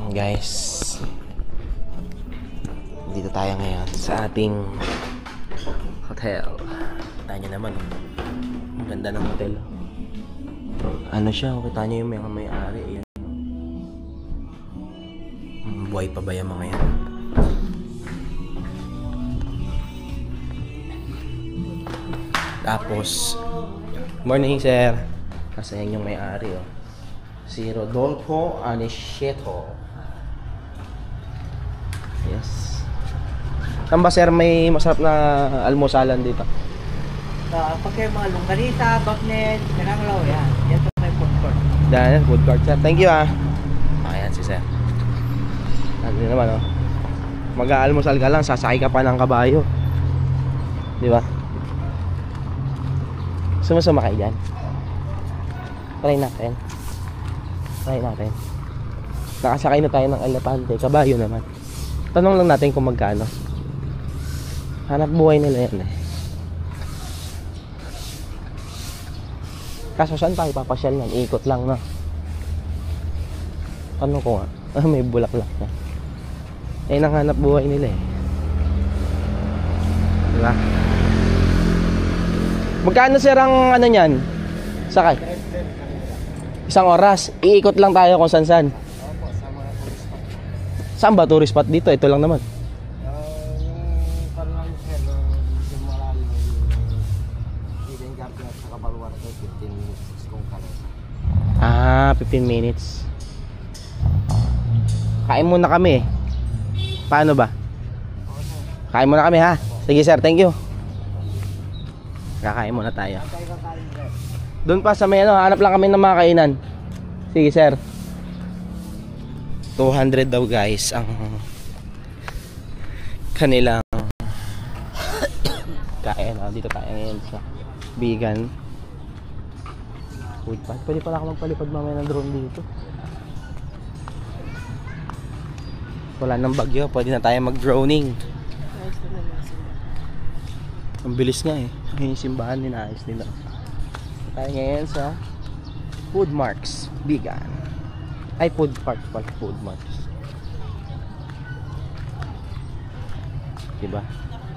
Guys, dito tayo ngayon sa ating hotel. Kita nyo naman, ang ganda ng hotel. Ano siya, kita nyo yung mga may-ari. Buhay pa ba yung mga yan? Tapos, morning sir. Kasi yan yung may-ari, oh. Si Rodolfo Anisheto. Yes. Saan ba sir may masarap na almusalan dito? Pag kayo mga longganisa, bagnet, kananglaw, yan. Yan po may food court. Yan, food court sir. Thank you ah. Ayan si sir. Ano naman oh. Mag-aalmusal ka lang, sasakay ka pa ng kabayo. Di ba? Sumasama kayo dyan. Try natin. Nakasakay na tayo ng elepante. Kabayo naman. Tanong lang natin kung magkano. Hanap buhay nila yan eh. Kaso saan tayo papasyal yan? Ikot lang na. Tanong ko nga. May bulaklak na. Eh nang hanap buhay nila eh. Diba? Magkano sir ang ano nyan? Sakay? Isang oras. Iikot lang tayo kung saan-saan. Saan ba tourist spot dito? Ito lang naman. Yung parang sir, yung malalim yung Eden Garden at saka Baluarte, 15 minutes kung kano. Ah, 15 minutes. Kain muna kami. Paano ba? Kain muna kami ha. Sige sir, thank you. Kakain muna tayo. Doon pa sa may ano, hanap lang kami ng mga kainan. Sige sir. 200 daw guys ang kanilang kain. Dito tayo ngayon sa vegan food path. Pwede pala ako magpalipad mamaya ng drone dito. Wala nang bagyo, pwede na tayo mag-droning. Ang bilis nga eh. Yung simbahan ninaayos nila. Tayo ngayon sa Food Marks Vegan. Ay, Food Park pala. Food Marks. Diba?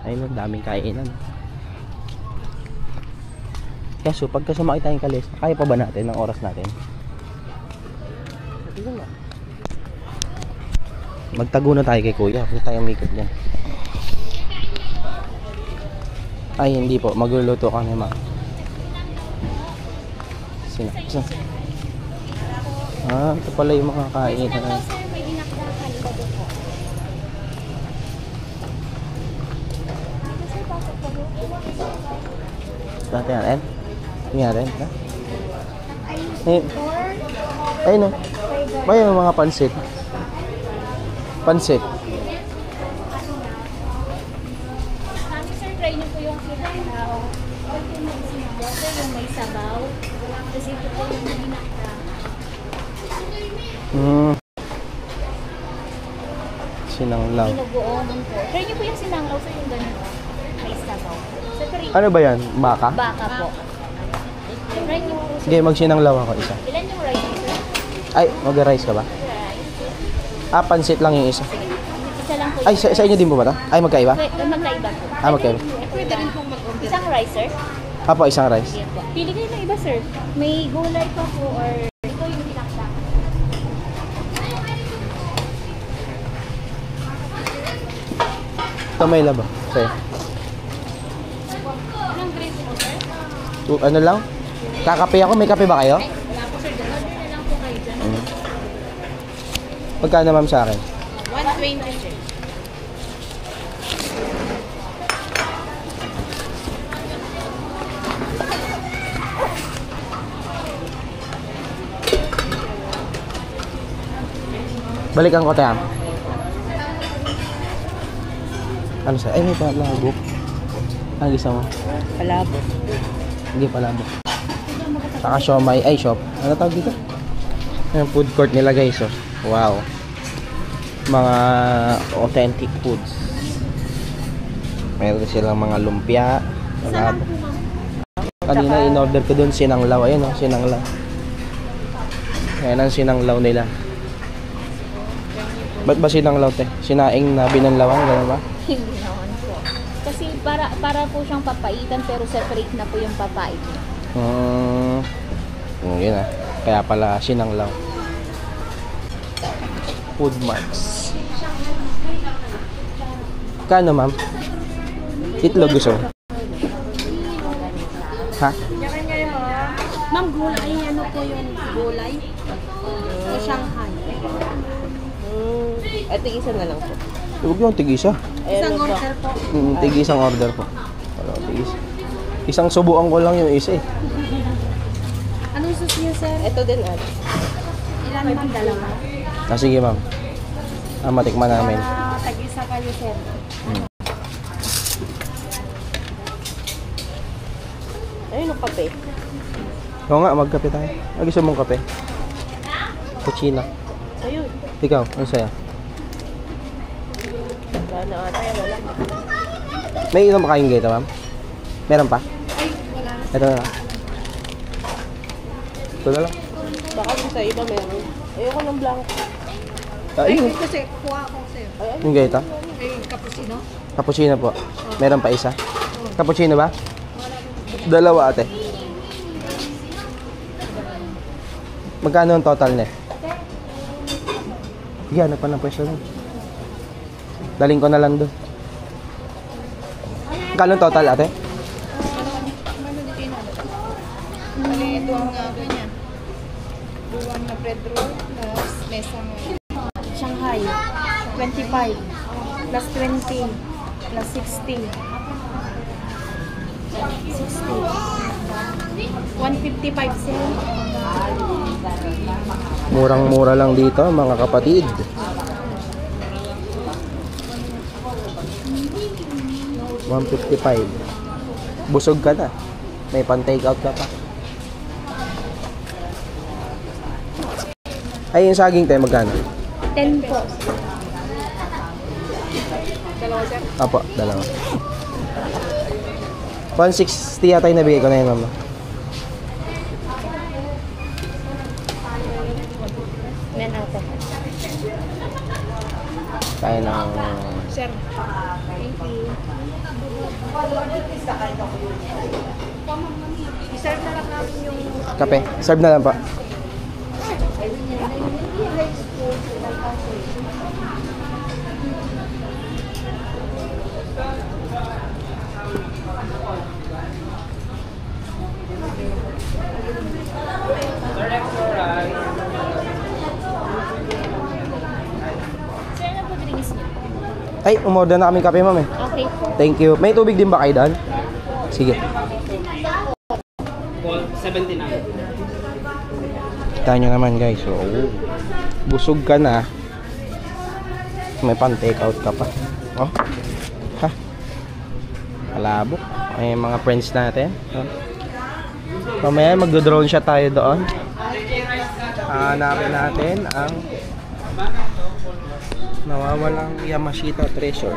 Ayun, daming kainan. Kaso, pagka sumakit tayong kalis, kaya pa ba natin ng oras natin? Magtago na tayo kay kuya. Huwag tayong mikot dyan. Ay, hindi po. Magluluto kami ma. Sino? Ah, ito pala yung mga kainan. Dati natin? Hindi natin? Ay no. May mga pansit. Pansit. Kami sir, try niyo po yung sinanglaw. Pag yung may sinanglaw, sir, yung may sabaw. Kasi ito po yung ginakta. Sinanglaw. Binubuonan po. Try niyo po yung sinanglaw, sir, yung ganito. May sabaw. Sir, try Ano ba yan? Baka? baka po. Try niyo po, sir. Sige, magsinanglaw ako isa. Ilan yung rice, sir? Ay, mag-rice ka ba? Rice. Ah, pansit lang yung isa. Isa lang po. Ay, sa inyo din po ba ito? Ay, magkaiba? Magkaiba po. Ah, magkaiba. Pwede rin pong mag-order. Isang rice, sir? Apo, isang rice. Sige po. Pili kayo ng iba, sir. May gulay pa po or ito yung tinakda. Ito may laba. Sa'yo. Anong grade po, sir? Ano lang? Kakape ako. May kape ba kayo? Wala po, sir. Order na lang po kayo dyan. Magkano ma'am sa akin? 120, sir. Balikan ko tayo. Ano sa? Ay, may palabok. Ano gusto mo? Palabok. Hindi palabok. Saka siomay. Ay, shop. Ano tawag dito? Yung food court nila guys. Oh. Wow. Mga authentic foods. Meron silang mga lumpia. Kanina in-order ko dun sinanglaw. Ayun oh, sinanglaw. Ayan ang sinanglaw nila. Ba't ba sinanglaw te? Sinaing na binanlawan, gano'n ba? Hindi naman po. Kasi para po siyang papaitan pero separate na po yung papait. Yun ah. Kaya pala sinanglaw. Food marks. Kano ma'am? Itlog gusto mo? Ha? Ma'am, gulay, ano po yung gulay? Sa Shanghai. Ito isa na lang po. Huwag yung tig-isa. Isang order po. Tig-isang order po. Tig-isa. Isang subuan ko lang yung isa eh. Anong sauce niyo, sir? Ito din at. Ilan ma'am? Dalawa. Sige ma'am. Matikman namin. Tag-isa kayo, sir. Ayun ang kape. Oo nga, magkape tayo. Gusto mong kape? Kutsina. Ayun. Ikaw, ano sa'yo? Sana ata yan wala. May inom pa kayong gata, ma'am? Meron pa? Ito na lang. Ito na lang. Baka dun sa iba meron. Ayoko ng blanco. Ayun. Kasi kuha ako, sir. Yung gata? Ay, cappuccino? Cappuccino po. Meron pa isa? Cappuccino ba? Dalawa ate. Magkano ang total net? Yan, pa ng pwesto nun. Daling ko na lang doon. Magkano ang total ate? Ito ang ganyan. Buwang na bread roll plus mesang Shanghai. 25. Plus 20. Plus 60. 155 sir. Murang-mura lang dito mga kapatid. $155. Busog ka na. May pan-take out ka pa. Ay, yung saging tayo magkano? 10 po. Apo, dalawa. 160 yata yung nabigay ko na yun, mama. Nan ate. Tayo ng... sir. Thank you. I-serve na lang namin yung kape. Serve na lang pa. Sir, ano po drinks niyo? Ay, umorder na kaming kape, ma'am eh. Okay po. Thank you. May tubig din ba kayo doon? Sige. 79. Kita nyo naman guys. So, busog ka na. May pan-take out ka pa. Oh. Ha? Kalabok. Ay, mga friends natin. Oh. Mamaya magdo-drone shot tayo doon. Hanapin natin ang nawawalang Yamashita treasure.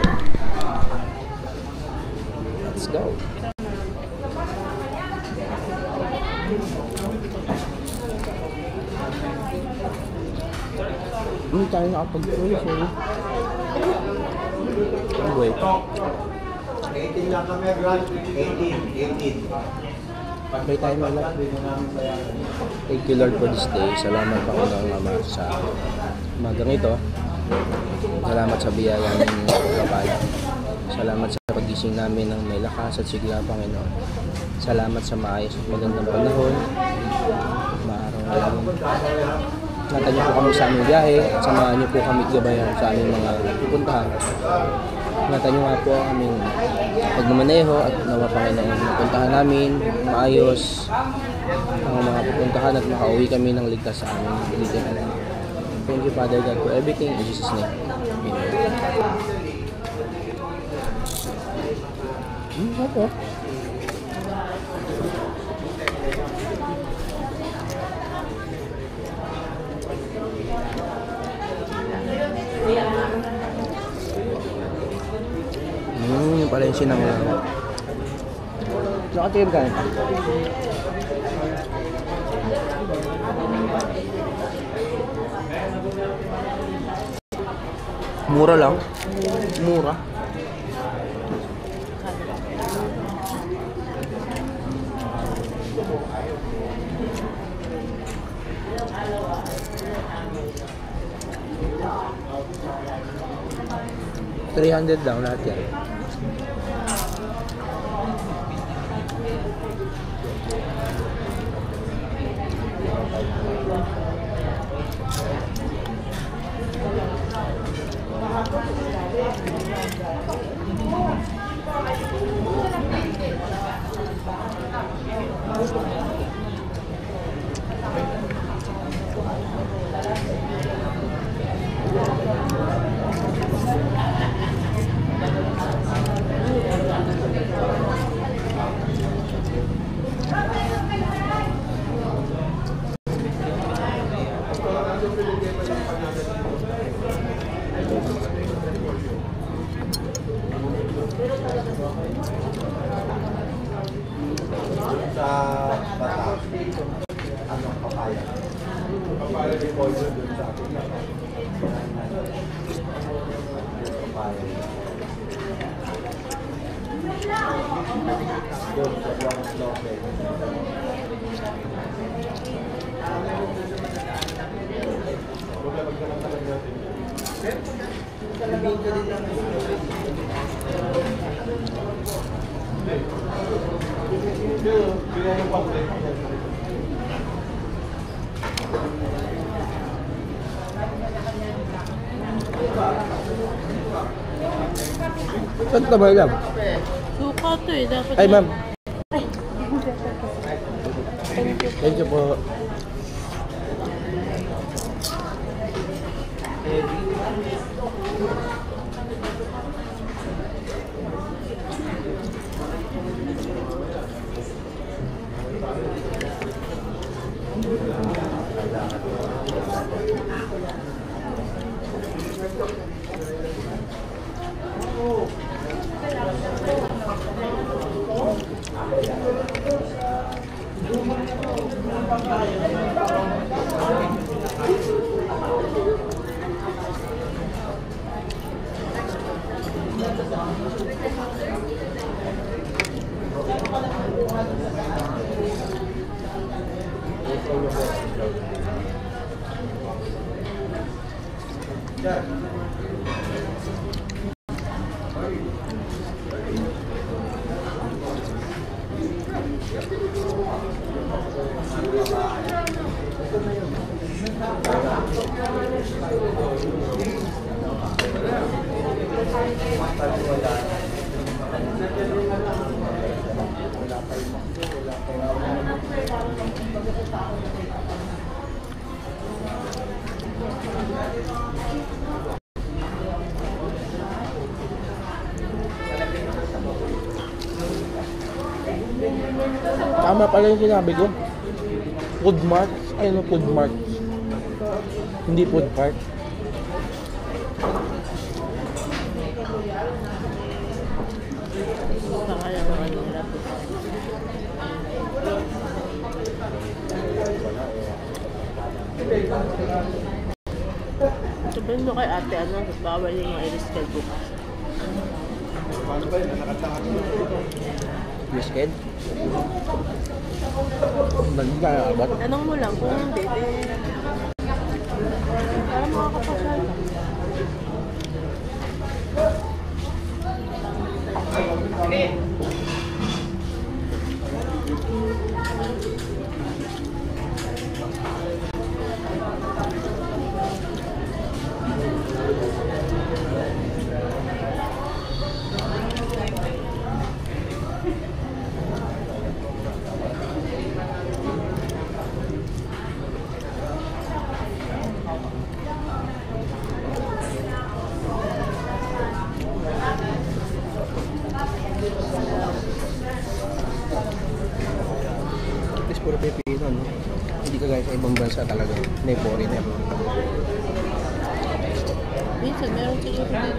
Let's go. Tayo nakapag-uwi, sorry. Wait. 18 lang kami, Grant. 18. Pray tayo na lang. Thank you Lord for this day. Salamat Panginoong Ama sa umagang ito. Salamat sa biyaya ng kapal. Salamat sa pagising namin ng may lakas at sigla, Panginoon. Salamat sa maayos at magandang panahon. Maaraw na Ingatan niyo po kami sa aming biyahe at samahan niyo po kami gabayan sa aming mga pupuntahan. Ingatan niyo nga po ang aming pagmamaneho at nawa Panginoon pupuntahan namin maayos ang mga pupuntahan at makauwi kami ng ligtas sa aming delivery. Thank you Father God for everything in Jesus' name. Amen. Okay. Yung pala yung sinanglang. Nakatigil ka. Mura lang. Mura. $300 lang lahat yan. Sa bata, anong papaya? Papaya di poison dun sa akin. Papaya. Doon sa Blanc Lope. Saan tabay lang? Suka to eh. Dapat Ay, ma'am. Thank you po. Tama pala yung sinabi ko. Food mart. Ay, no, food mart. Hindi food park. Baka lang ang ano nila. Sabihin mo kay ate, ano, bawal yung mga i-reschedule bukas. Biscuit. Balik ka na abot. Tanong mo lang kung hindi, para makakapasal. At least puro Pilipino, no? Hindi ka guys sa ibang bansa talaga. May foreigner. Minsan, meron siguro din.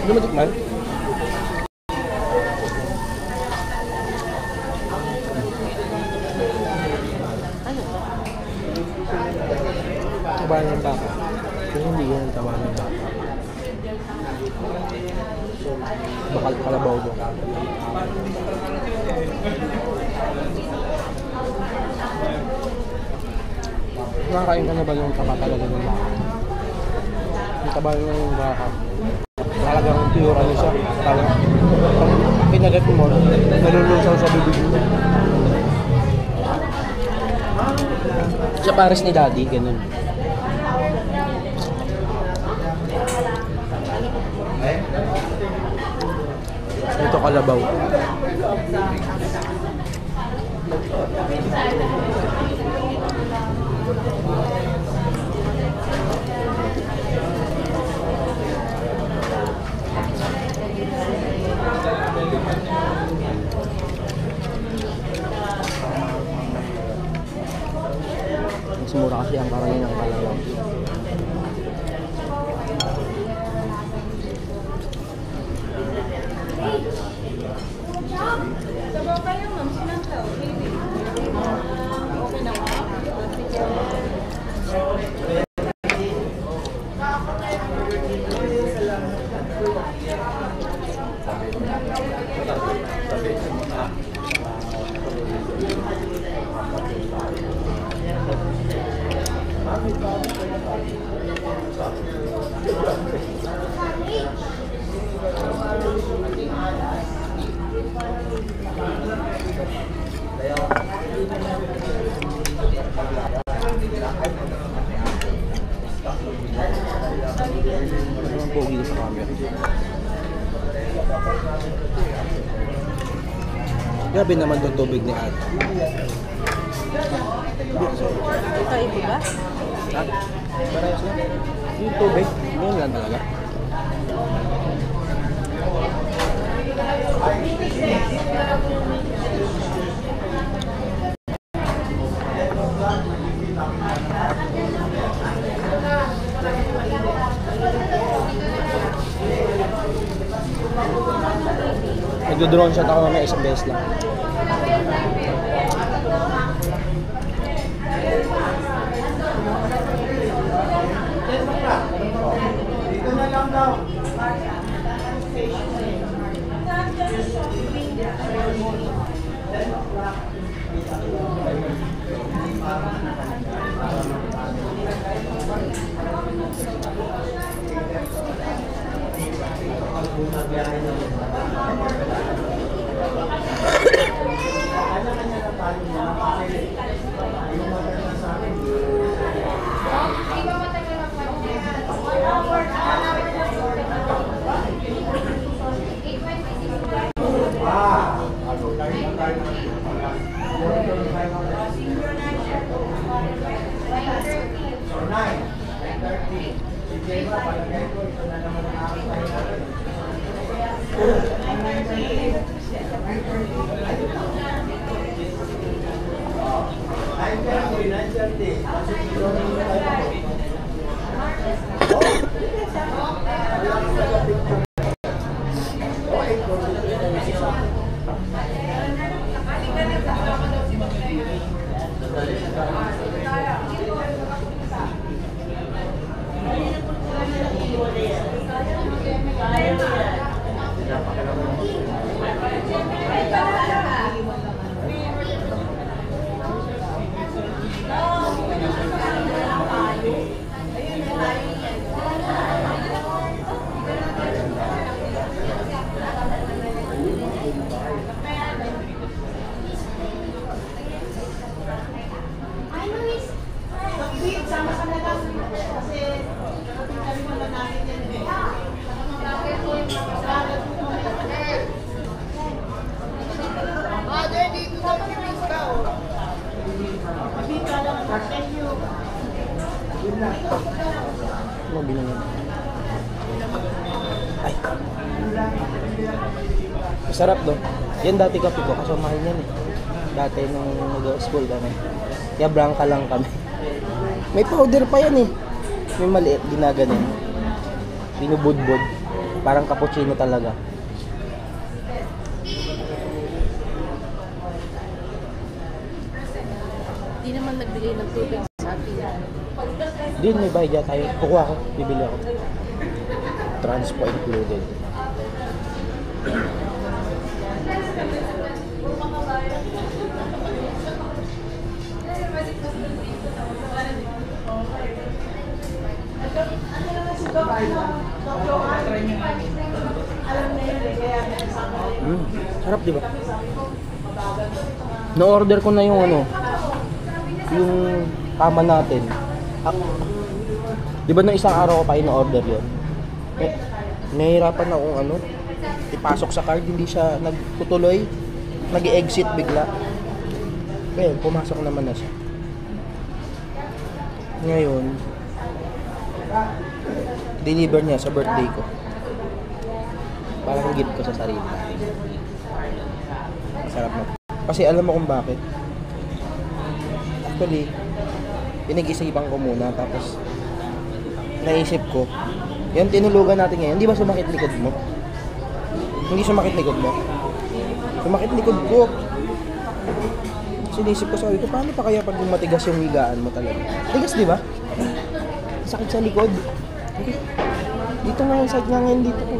Hindi mo tikman? Ano to? Tabahan ng baka. Pero hindi ganun tabahan ng baka. Bakal kalabaw mo. Nakakain ka na ba yung taba talaga ng baka? Yung taba ng baka. Talagang pure ano siya. Talagang pag kinagat mo, nalulusaw sa bibig mo. Siya pares ni Daddy, ganun. Ito kalabaw. Mas mura kasi ang karami ng kalabaw. Ang pogi sa camera. Grabe naman itong tubig ni Ate. Ito, iba ba? Ha? Parehas na. Yung tubig, ngayon lang talaga. Nagdo-drone shot ako mamaya isang beses lang. Ano binangan? Ay. Masarap do. Yan dati kape ko kasi mahal yan eh. Dati nung nag-school kami. Kaya blanca lang kami. May powder pa yan eh. May maliit, ginaganin. Binubudbud. Parang cappuccino talaga. Di naman nagbigay ng tubig sa atin. Din, may bayad tayo. Kukuha ako. Bibili ako. Transpo included. Sarap, di ba? Na-order ko na yung ano, yung kama natin. Di ba nung isang araw ko pa in-order yun? Nahihirapan na akong ano, ipasok sa card, hindi siya nagtutuloy, nag-exit bigla. Ngayon, pumasok naman na siya. Ngayon, deliver niya sa birthday ko. Parang gift ko sa sarili. Sarap na. Kasi alam mo kung bakit. Actually, pinag-isipan ko muna, tapos naisip ko, yan tinulugan natin ngayon, di ba sumakit likod mo? Hindi sumakit likod mo? Sumakit likod ko. Sinisip ko, sabi ko, paano pa kaya pag matigas yung higaan mo talaga? Tigas, di ba? Sakit sa likod. Okay. Dito nga yung side nga ngayon dito ko.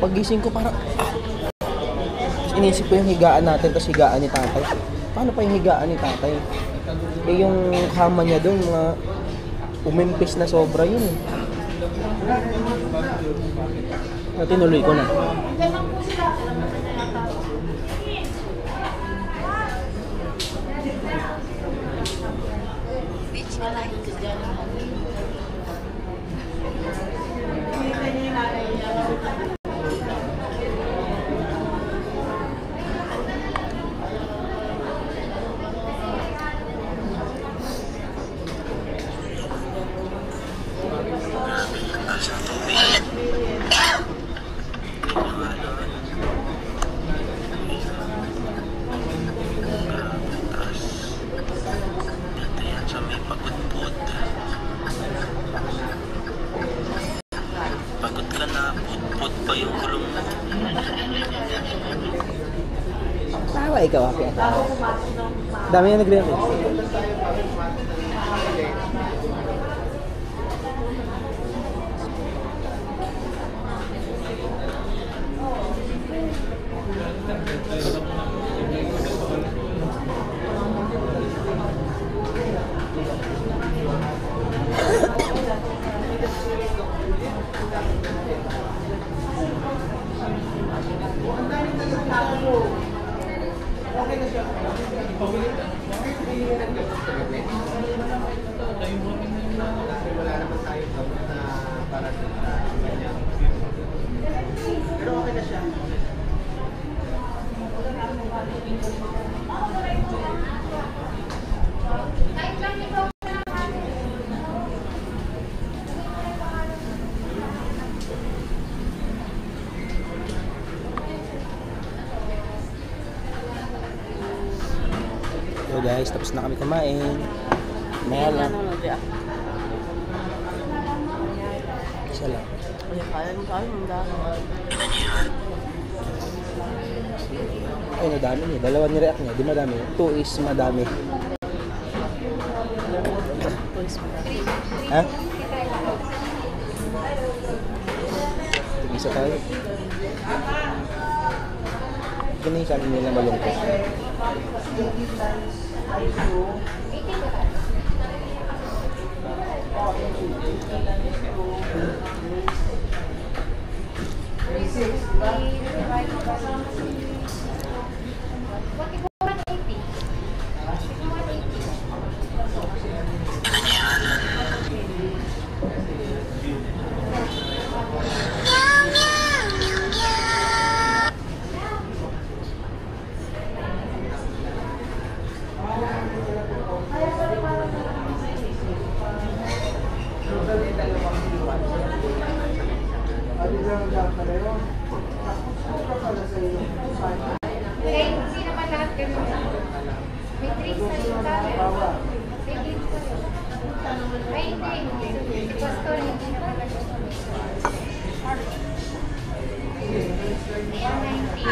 Paggising ko parang, inisip ko yung higaan natin, tapos higaan ni tatay. Paano pa yung higaan ni tatay? Eh yung kama niya doon, mga umimpis na sobra yun eh. Tinuloy ko na. Pagod ka na, put pa yung gulong mo. Tawa ikaw, Happy. Dami yung nagre-request. So guys, tapos na kami kumain. Maya lang. Isa lang. Ay, nadami niya. Dalawa ni-react niya. Di madami. 2 is madami. Ha? Isa tayo. Ganun yung sabi nila malungkot. Okay, hindi naman lahat ganun. May tricks na yung camera. May games pa rin. Ay, hindi. Si Pastor, hindi naman ganun. Ayan, 90.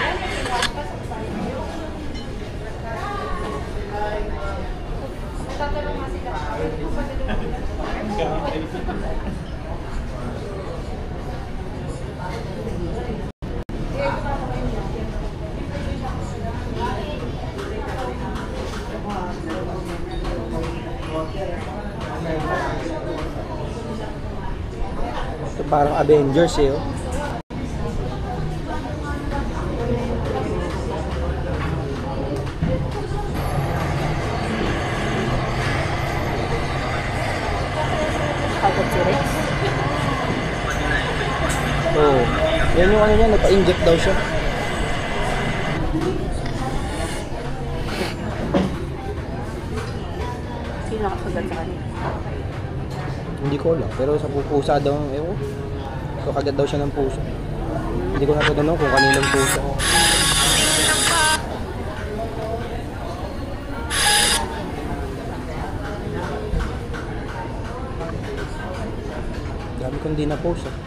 Tatanong nga sila. Ito parang Avengers eh, oh. Pagod si Rex. Oo. Yan yung ano niya, nagpa-inject daw siya. Sino nakasagat sa kanya? Hindi ko alam, pero sa pusa daw, ewan. So kagat daw siya ng puso. Hindi ko natutunan kung kaninong puso. Grabe kung di na post ah.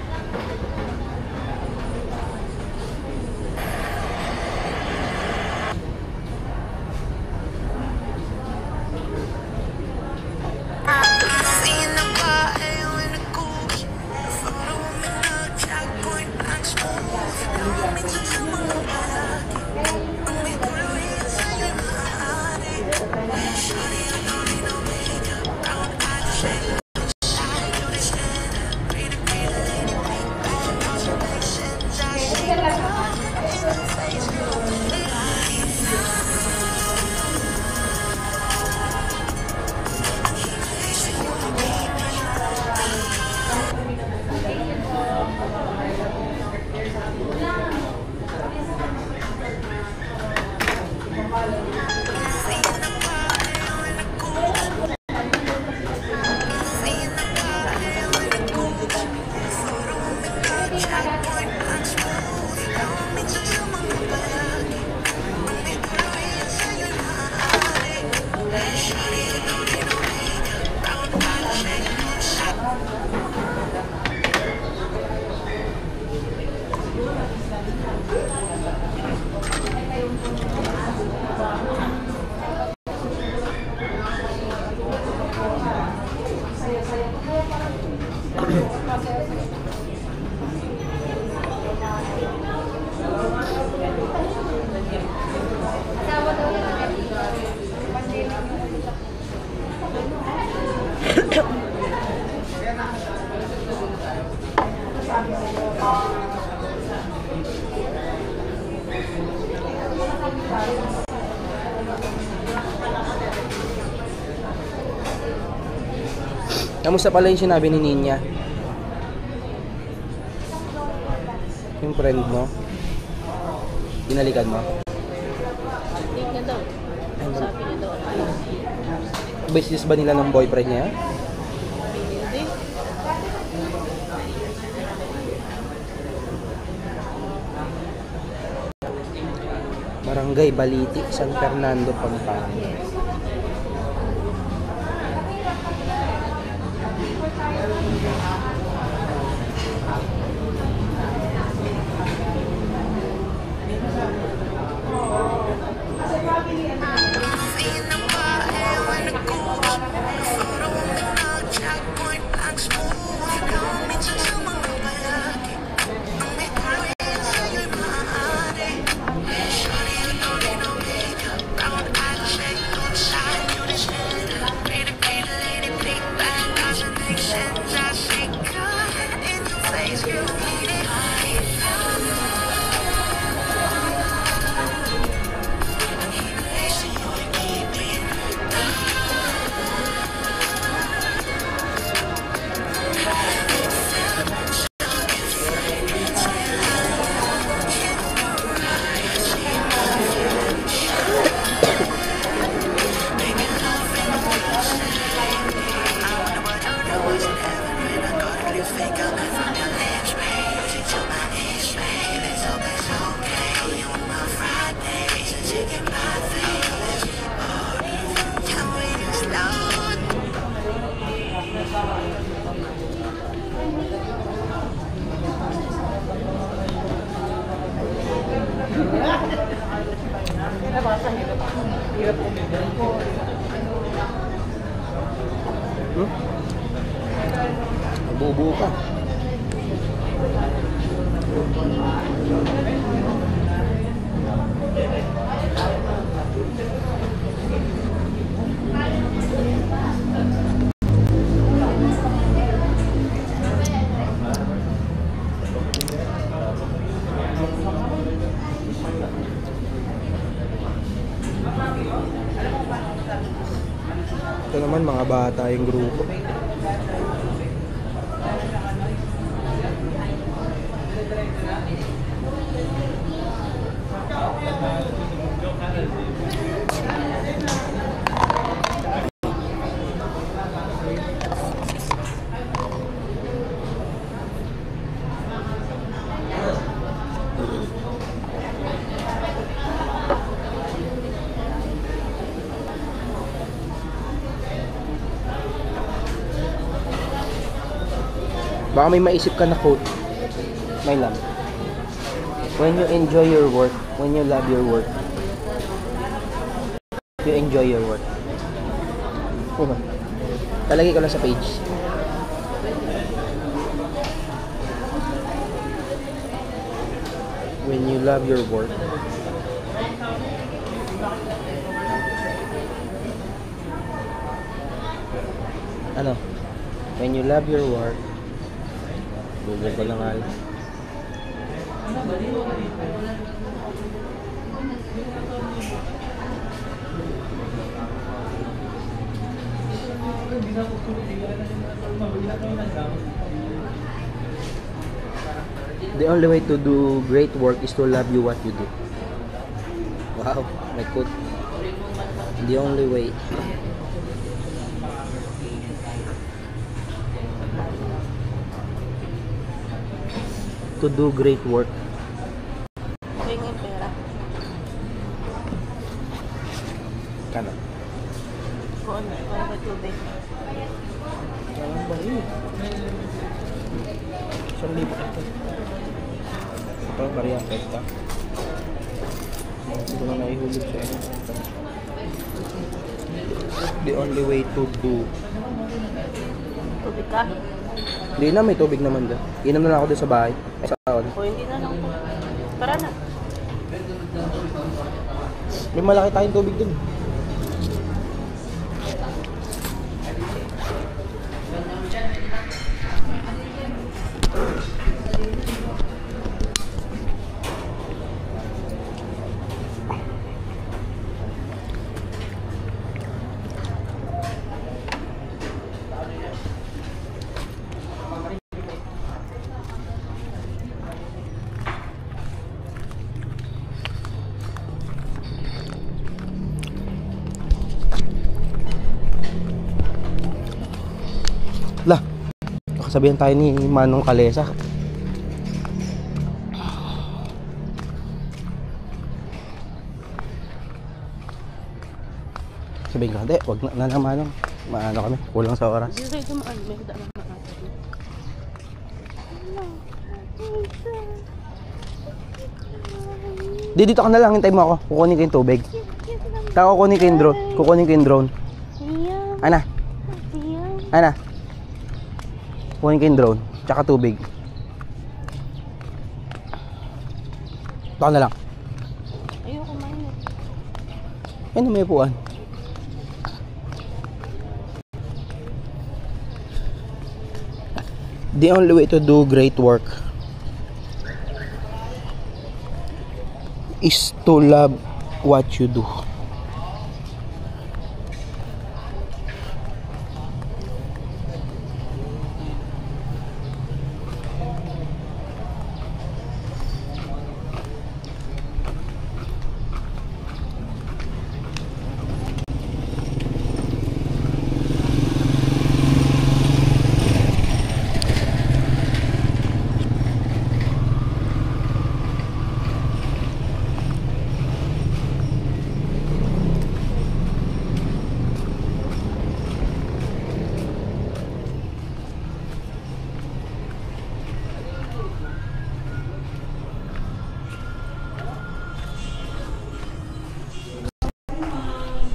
Kamusta pala yung sinabi ni Ninya? Yung friend mo? Binalikan mo? Hindi niya daw. Sabi niya daw. Business ba nila ng boyfriend niya? Hindi. Barangay Baliti, San Fernando, Pampanga. Bubuo ka. Ito naman mga bata yung grupo. Baka may maisip ka na quote. May lang. When you enjoy your work, when you love your work, you enjoy your work. Diba? Talagay ko lang sa page. When you love your work, ano? When you love your work, Google ko lang nga lang. The only way to do great work is to love you what you do. Wow, may quote. The only way. To do great work. Ring yung pera. Kano? Kung ano ba tubig? Walang bari. Isang libo ito. Ito, bari ang pesta. Hindi ko na naihulog siya. The only way to do. Tubig ka? Hindi na, may tubig naman dyan. Inom na lang ako doon sa bahay. Ay, sa taon. O hindi na lang po. Tara na. May malaki tayong tubig dun. Lah, nakasabihan tayo ni Manong Kalesa. Sabihin ko, hindi, wag na lang Manong. Maano kami, kulang sa oras. Dito tayo dumaan. May daan na natin. Dito ka na lang, hintay mo ako. Kukunin ko yung tubig. Kukunin ko yung drone. Kukunin ko yung drone. Ana. Ana. Kukunin ko yung drone. Tsaka tubig. Ito ka na lang. Ayoko mainit. Ano may upuan? The only way to do great work is to love what you do.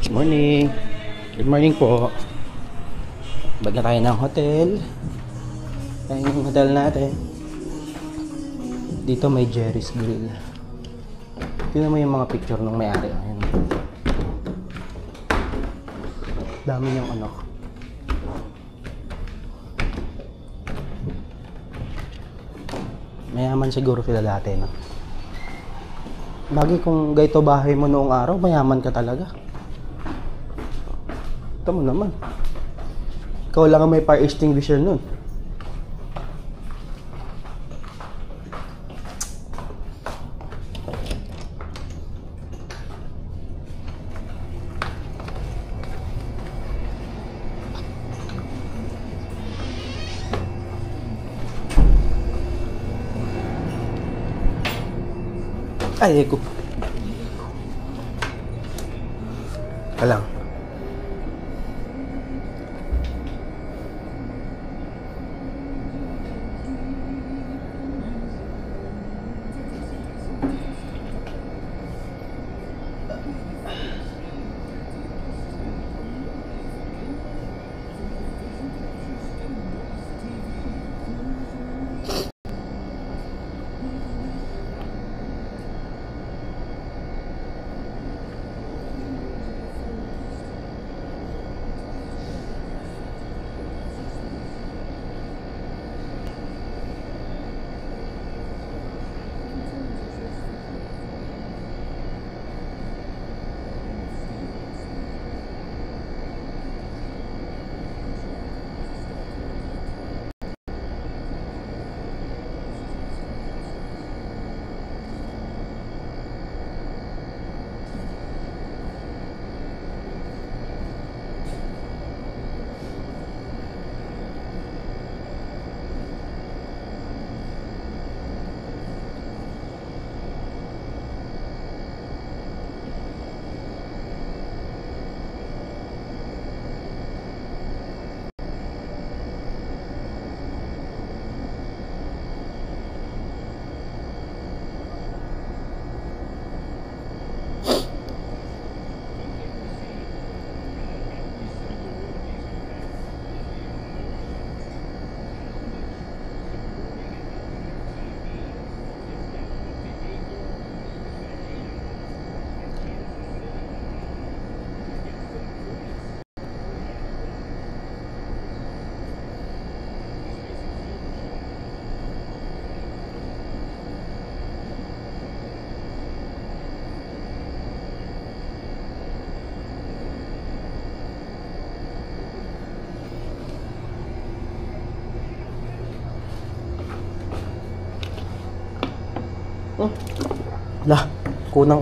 Good morning. Good morning po. Bag na tayo ng hotel. Ayan yung hotel natin. Dito may Jerry's Grill. Tingnan mo yung mga picture ng may-ari. Ayan. Dami niyang ano. Mayaman siguro sila dati, no? Bagay kung gayto bahay mo noong araw, mayaman ka talaga. Ito mo naman. Ikaw lang ang may fire extinguisher nun. Ay, eko. Alang. Lah, kunang